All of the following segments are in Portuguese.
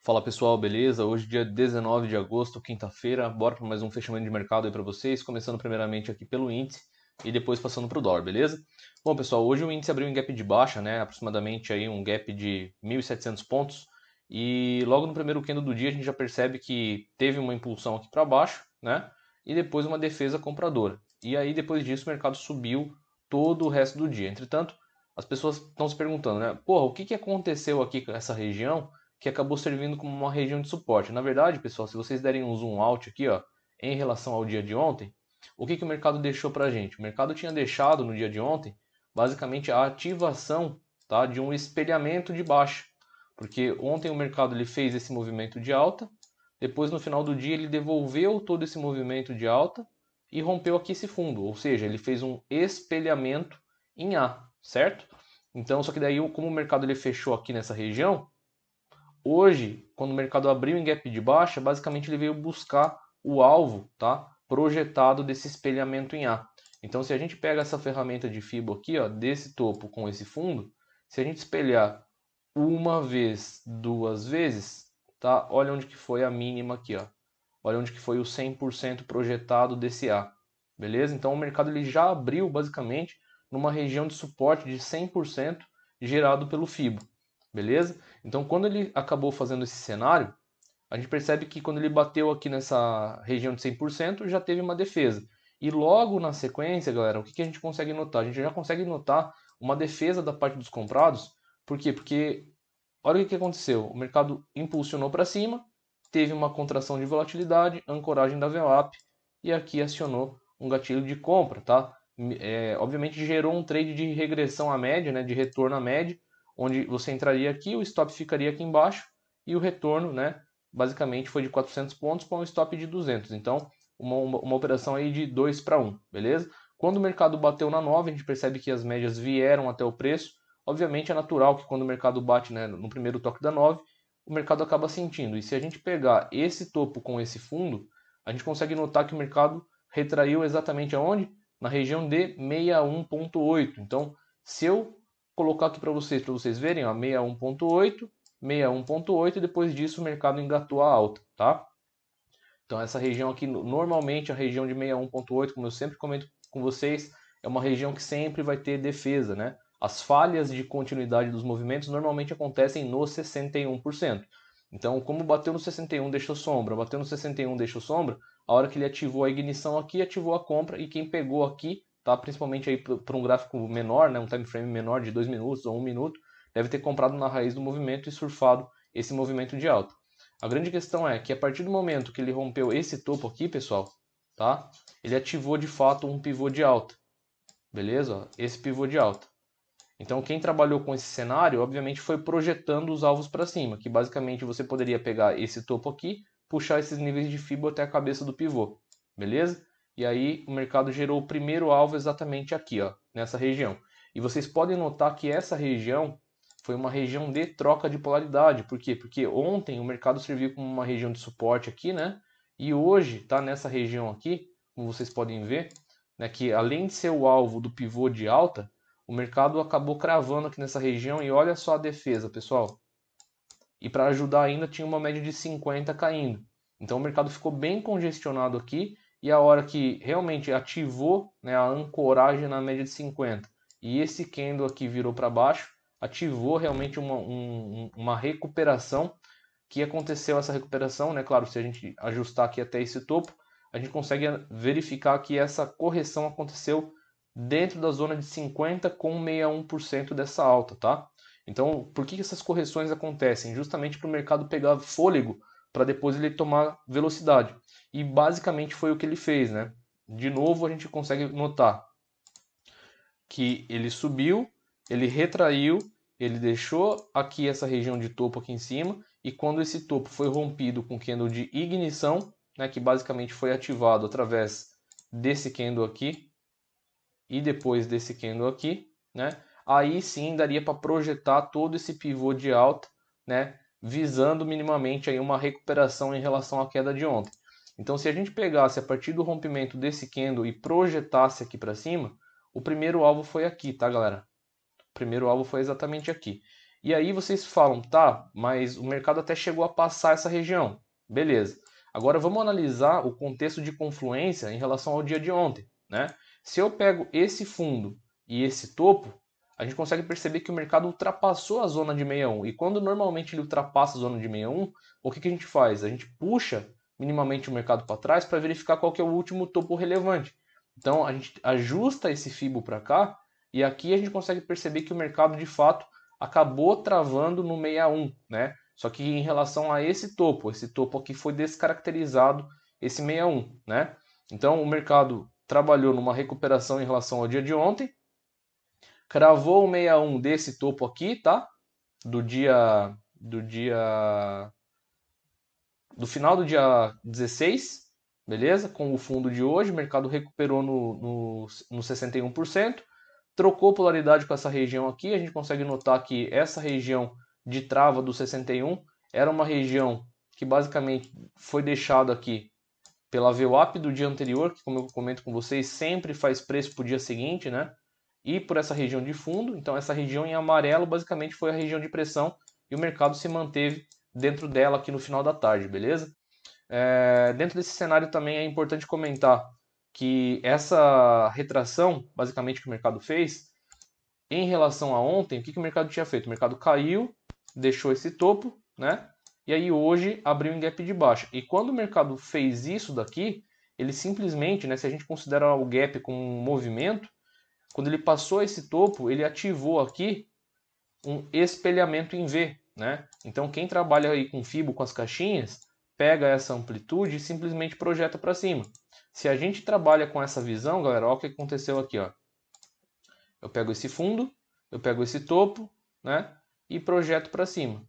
Fala pessoal, beleza? Hoje dia 19 de agosto, quinta-feira, bora para mais um fechamento de mercado aí para vocês, começando primeiramente aqui pelo índice e depois passando para o dólar, beleza? Bom pessoal, hoje o índice abriu em gap de baixa, né? Aproximadamente aí um gap de 1.700 pontos e logo no primeiro candle do dia a gente já percebe que teve uma impulsão aqui para baixo, né? E depois uma defesa compradora. E aí depois disso o mercado subiu todo o resto do dia. Entretanto, as pessoas estão se perguntando, né? Porra, o que aconteceu aqui com essa região que acabou servindo como uma região de suporte? Na verdade, pessoal, se vocês derem um zoom out aqui, ó, em relação ao dia de ontem, o que o mercado deixou para a gente? O mercado tinha deixado no dia de ontem, basicamente, a ativação, tá, de um espelhamento de baixa. Porque ontem o mercado ele fez esse movimento de alta, depois no final do dia ele devolveu todo esse movimento de alta e rompeu aqui esse fundo, ou seja, ele fez um espelhamento em A, certo? Então, só que daí como o mercado ele fechou aqui nessa região, hoje, quando o mercado abriu em gap de baixa, basicamente ele veio buscar o alvo, tá, projetado desse espelhamento em A. Então, se a gente pega essa ferramenta de Fibo aqui, ó, desse topo com esse fundo, se a gente espelhar uma vez, duas vezes, tá? Olha onde que foi a mínima aqui, ó. Olha onde que foi o 100% projetado desse A. Beleza? Então o mercado ele já abriu basicamente numa região de suporte de 100% gerado pelo Fibo. Beleza? Então quando ele acabou fazendo esse cenário, a gente percebe que quando ele bateu aqui nessa região de 100%, já teve uma defesa. E logo na sequência, galera, o que a gente consegue notar? A gente já consegue notar uma defesa da parte dos comprados. Por quê? Porque olha o que aconteceu. O mercado impulsionou para cima, teve uma contração de volatilidade, ancoragem da VWAP e aqui acionou um gatilho de compra, tá? Obviamente gerou um trade de regressão à média, né, de retorno à média, onde você entraria aqui, o stop ficaria aqui embaixo e o retorno, né, basicamente foi de 400 pontos com um stop de 200. Então, uma operação aí de 2 para 1, beleza? Quando o mercado bateu na 9, a gente percebe que as médias vieram até o preço. Obviamente é natural que quando o mercado bate, né, no primeiro toque da 9, o mercado acaba sentindo. E se a gente pegar esse topo com esse fundo, a gente consegue notar que o mercado retraiu exatamente aonde? Na região de 61.8. Então, se eu colocar aqui para vocês verem, ó, 61.8, 61.8 e depois disso o mercado engatou a alta, tá? Então essa região aqui, normalmente a região de 61.8, como eu sempre comento com vocês, é uma região que sempre vai ter defesa, né? As falhas de continuidade dos movimentos normalmente acontecem no 61%. Então, como bateu no 61 deixou sombra, bateu no 61 deixou sombra, a hora que ele ativou a ignição aqui, ativou a compra e quem pegou aqui, tá, principalmente aí para um gráfico menor, né, um time frame menor de 2 minutos ou 1 minuto, deve ter comprado na raiz do movimento e surfado esse movimento de alta. A grande questão é que a partir do momento que ele rompeu esse topo aqui, pessoal, tá? Ele ativou de fato um pivô de alta, beleza? Esse pivô de alta. Então quem trabalhou com esse cenário, obviamente, foi projetando os alvos para cima, que basicamente você poderia pegar esse topo aqui, puxar esses níveis de Fibo até a cabeça do pivô, beleza? E aí o mercado gerou o primeiro alvo exatamente aqui, ó, nessa região. E vocês podem notar que essa região foi uma região de troca de polaridade. Por quê? Porque ontem o mercado serviu como uma região de suporte aqui, né? E hoje está nessa região aqui, como vocês podem ver, né, que além de ser o alvo do pivô de alta, o mercado acabou cravando aqui nessa região e olha só a defesa, pessoal. E para ajudar ainda tinha uma média de 50 caindo. Então o mercado ficou bem congestionado aqui e a hora que realmente ativou, né, a ancoragem na média de 50 e esse candle aqui virou para baixo, ativou realmente uma recuperação que aconteceu essa recuperação, né? Claro, se a gente ajustar aqui até esse topo, a gente consegue verificar que essa correção aconteceu dentro da zona de 50 com 61% dessa alta, tá? Então, por que essas correções acontecem? Justamente para o mercado pegar fôlego para depois ele tomar velocidade. E basicamente foi o que ele fez, né? De novo, a gente consegue notar que ele subiu, ele retraiu, ele deixou aqui essa região de topo aqui em cima e quando esse topo foi rompido com o candle de ignição, né, que basicamente foi ativado através desse candle aqui e depois desse candle aqui, né, aí sim daria para projetar todo esse pivô de alta, né, visando minimamente aí uma recuperação em relação à queda de ontem. Então, se a gente pegasse a partir do rompimento desse candle e projetasse aqui para cima, o primeiro alvo foi aqui, tá, galera? O primeiro alvo foi exatamente aqui. E aí vocês falam, tá, mas o mercado até chegou a passar essa região. Beleza. Agora vamos analisar o contexto de confluência em relação ao dia de ontem, né? Se eu pego esse fundo e esse topo, a gente consegue perceber que o mercado ultrapassou a zona de 61. E quando normalmente ele ultrapassa a zona de 61, o que a gente faz? A gente puxa minimamente o mercado para trás para verificar qual que é o último topo relevante. Então a gente ajusta esse Fibo para cá e aqui a gente consegue perceber que o mercado de fato acabou travando no 61, né? Só que em relação a esse topo aqui foi descaracterizado esse 61, né? Então o mercado trabalhou numa recuperação em relação ao dia de ontem, cravou o 61 desse topo aqui, tá? Do final do dia 16, beleza? Com o fundo de hoje, o mercado recuperou no 61%, trocou polaridade com essa região aqui, a gente consegue notar que essa região de trava do 61 era uma região que basicamente foi deixada aqui pela VWAP do dia anterior, que como eu comento com vocês, sempre faz preço para o dia seguinte, né? E por essa região de fundo, então essa região em amarelo basicamente foi a região de pressão e o mercado se manteve dentro dela aqui no final da tarde, beleza? Dentro desse cenário também é importante comentar que essa retração, basicamente, que o mercado fez, em relação a ontem, o que o mercado tinha feito? O mercado caiu, deixou esse topo, né? E aí hoje abriu em gap de baixa. E quando o mercado fez isso daqui, ele simplesmente, né, se a gente considerar o gap como um movimento, quando ele passou esse topo, ele ativou aqui um espelhamento em V, né? Então quem trabalha aí com Fibo, com as caixinhas, pega essa amplitude e simplesmente projeta para cima. Se a gente trabalha com essa visão, galera, olha o que aconteceu aqui, ó. Eu pego esse fundo, eu pego esse topo, né? E projeto para cima.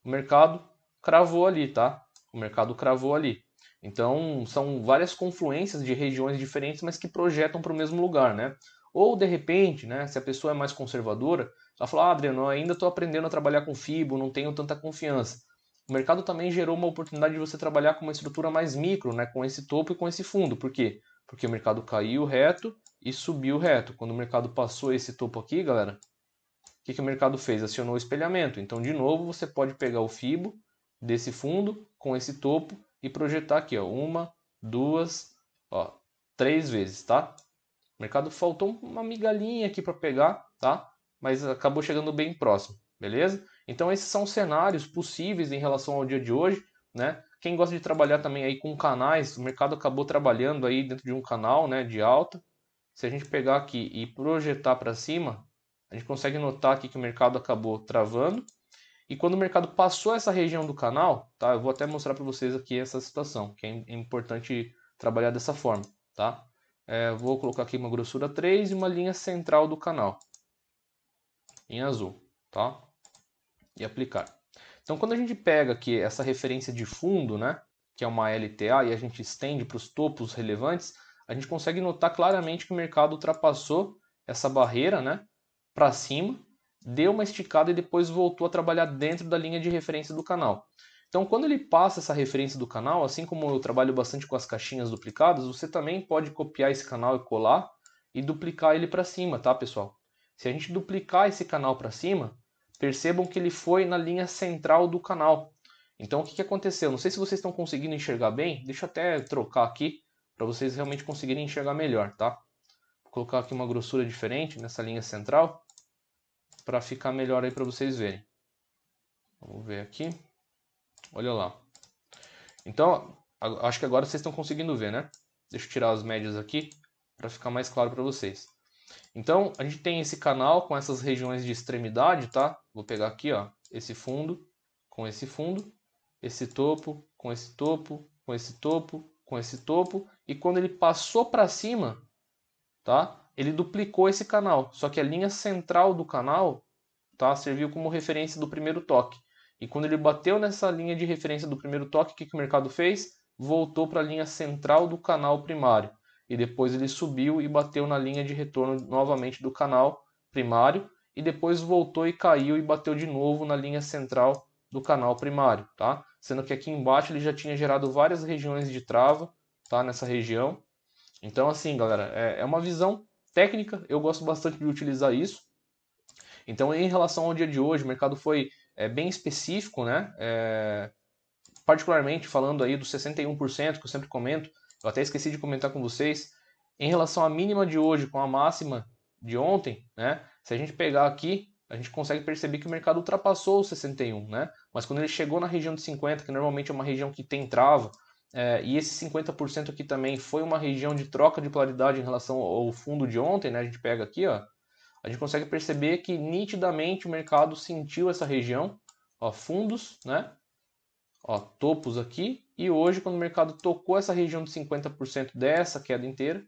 O mercado cravou ali, tá? O mercado cravou ali. Então, são várias confluências de regiões diferentes, mas que projetam para o mesmo lugar, né? Ou, de repente, né, se a pessoa é mais conservadora, ela fala, Adriano, eu ainda estou aprendendo a trabalhar com Fibo, não tenho tanta confiança. O mercado também gerou uma oportunidade de você trabalhar com uma estrutura mais micro, né, com esse topo e com esse fundo. Por quê? Porque o mercado caiu reto e subiu reto. Quando o mercado passou esse topo aqui, galera, o que o mercado fez? Acionou o espelhamento. Então, de novo, você pode pegar o Fibo desse fundo com esse topo e projetar aqui, ó, uma, duas, ó, 3 vezes, tá? O mercado faltou uma migalhinha aqui para pegar, tá? Mas acabou chegando bem próximo, beleza? Então esses são cenários possíveis em relação ao dia de hoje, né? Quem gosta de trabalhar também aí com canais, o mercado acabou trabalhando aí dentro de um canal, né, de alta. Se a gente pegar aqui e projetar para cima, a gente consegue notar aqui que o mercado acabou travando. E quando o mercado passou essa região do canal, tá? Eu vou até mostrar para vocês aqui essa situação, que é importante trabalhar dessa forma, tá? Vou colocar aqui uma grossura 3 e uma linha central do canal, em azul, tá? E aplicar. Então, quando a gente pega aqui essa referência de fundo, né, que é uma LTA, e a gente estende para os topos relevantes, a gente consegue notar claramente que o mercado ultrapassou essa barreira, né, para cima, deu uma esticada e depois voltou a trabalhar dentro da linha de referência do canal. Então, quando ele passa essa referência do canal, assim como eu trabalho bastante com as caixinhas duplicadas, você também pode copiar esse canal e colar e duplicar ele para cima, tá, pessoal? Se a gente duplicar esse canal para cima, percebam que ele foi na linha central do canal. Então, o que aconteceu? Não sei se vocês estão conseguindo enxergar bem. Deixa eu até trocar aqui para vocês realmente conseguirem enxergar melhor, tá? Vou colocar aqui uma grossura diferente nessa linha central para ficar melhor aí para vocês verem. Vamos ver aqui. Olha lá. Então, acho que agora vocês estão conseguindo ver, né? Deixa eu tirar as médias aqui para ficar mais claro para vocês. Então, a gente tem esse canal com essas regiões de extremidade, tá? Vou pegar aqui, ó, esse fundo com esse fundo, esse topo com esse topo, com esse topo, com esse topo, e quando ele passou para cima, tá? Ele duplicou esse canal, só que a linha central do canal, tá, serviu como referência do primeiro toque. E quando ele bateu nessa linha de referência do primeiro toque, o que o mercado fez? Voltou para a linha central do canal primário. E depois ele subiu e bateu na linha de retorno novamente do canal primário. E depois voltou e caiu e bateu de novo na linha central do canal primário, tá? Sendo que aqui embaixo ele já tinha gerado várias regiões de trava, tá? Nessa região. Então, assim, galera, é uma visão técnica. Eu gosto bastante de utilizar isso. Então, em relação ao dia de hoje, o mercado foi bem específico, né? Particularmente falando aí dos 61% que eu sempre comento, eu até esqueci de comentar com vocês, em relação à mínima de hoje com a máxima de ontem, né? Se a gente pegar aqui, a gente consegue perceber que o mercado ultrapassou os 61, né? Mas quando ele chegou na região de 50, que normalmente é uma região que tem trava, e esse 50% aqui também foi uma região de troca de polaridade em relação ao fundo de ontem, né? A gente pega aqui, ó, a gente consegue perceber que nitidamente o mercado sentiu essa região, ó, fundos, né? Ó, topos aqui, e hoje quando o mercado tocou essa região de 50% dessa queda inteira,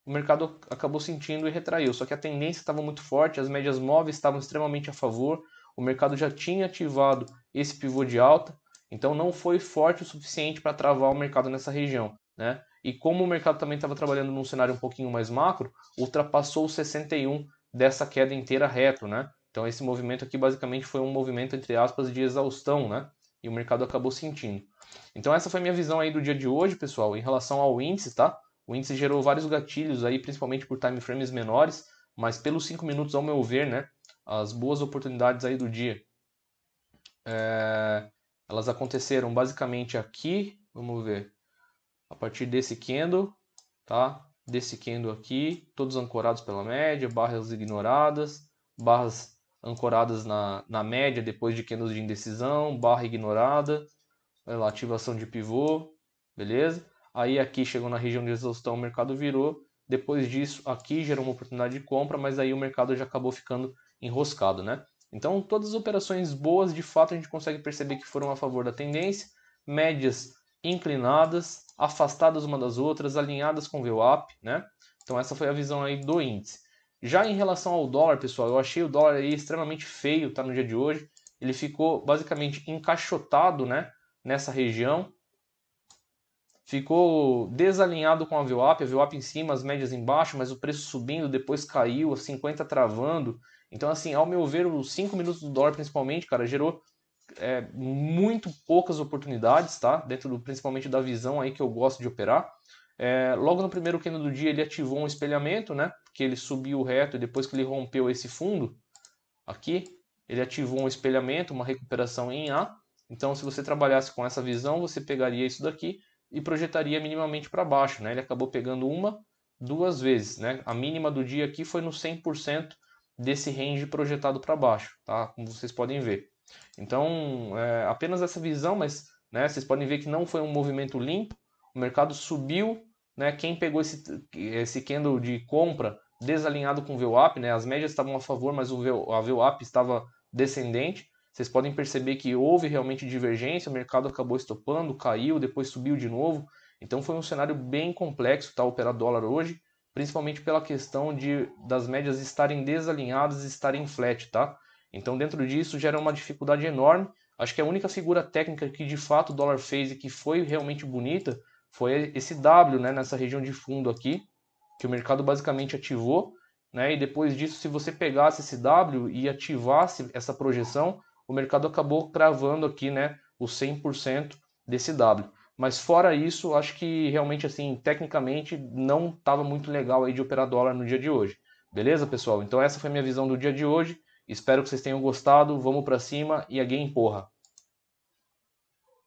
o mercado acabou sentindo e retraiu. Só que a tendência estava muito forte, as médias móveis estavam extremamente a favor, o mercado já tinha ativado esse pivô de alta, então não foi forte o suficiente para travar o mercado nessa região, né? E como o mercado também estava trabalhando num cenário um pouquinho mais macro, ultrapassou os 61 dessa queda inteira reto, né? Então esse movimento aqui basicamente foi um movimento, entre aspas, de exaustão, né? E o mercado acabou sentindo. Então essa foi a minha visão aí do dia de hoje, pessoal, em relação ao índice, tá? O índice gerou vários gatilhos aí, principalmente por time frames menores, mas pelos 5 minutos, ao meu ver, né, as boas oportunidades aí do dia, elas aconteceram basicamente aqui, vamos ver, a partir desse candle, tá? Desse candle aqui, todos ancorados pela média, barras ignoradas, barras ancoradas na média depois de candles de indecisão, barra ignorada, olha lá, ativação de pivô, beleza? Aí aqui chegou na região de exaustão, o mercado virou. Depois disso, aqui gerou uma oportunidade de compra, mas aí o mercado já acabou ficando enroscado, né? Então, todas as operações boas, de fato, a gente consegue perceber que foram a favor da tendência. Médias inclinadas, afastadas uma das outras, alinhadas com o VWAP, né? Então, essa foi a visão aí do índice. Já em relação ao dólar, pessoal, eu achei o dólar aí extremamente feio, tá, no dia de hoje. Ele ficou basicamente encaixotado, né, nessa região. Ficou desalinhado com a VWAP em cima, as médias embaixo, mas o preço subindo, depois caiu, a 50 travando. Então, assim, ao meu ver, os 5 minutos do dólar, principalmente, cara, gerou muito poucas oportunidades, tá? Dentro principalmente da visão aí que eu gosto de operar. Logo no primeiro candle do dia, ele ativou um espelhamento, né? Porque ele subiu reto e depois que ele rompeu esse fundo, aqui, ele ativou um espelhamento, uma recuperação em A. Então, se você trabalhasse com essa visão, você pegaria isso daqui e projetaria minimamente para baixo, né? Ele acabou pegando uma, duas vezes, né? A mínima do dia aqui foi no 100% desse range projetado para baixo, tá? Como vocês podem ver. Então, apenas essa visão, mas, né, vocês podem ver que não foi um movimento limpo, o mercado subiu, né? Quem pegou esse candle de compra desalinhado com o VWAP, né? As médias estavam a favor, mas a VWAP estava descendente. Vocês podem perceber que houve realmente divergência, o mercado acabou estopando, caiu, depois subiu de novo. Então foi um cenário bem complexo, tá, operar dólar hoje, principalmente pela questão das médias estarem desalinhadas e estarem flat, tá? Então dentro disso gera uma dificuldade enorme. Acho que a única figura técnica que de fato o dólar fez e que foi realmente bonita foi esse W, né, nessa região de fundo aqui, que o mercado basicamente ativou, né? E depois disso, se você pegasse esse W e ativasse essa projeção, o mercado acabou cravando aqui, né, o 100% desse W. Mas fora isso, acho que realmente assim, tecnicamente não estava muito legal aí de operar dólar no dia de hoje. Beleza, pessoal? Então essa foi a minha visão do dia de hoje. Espero que vocês tenham gostado. Vamos para cima e a game porra.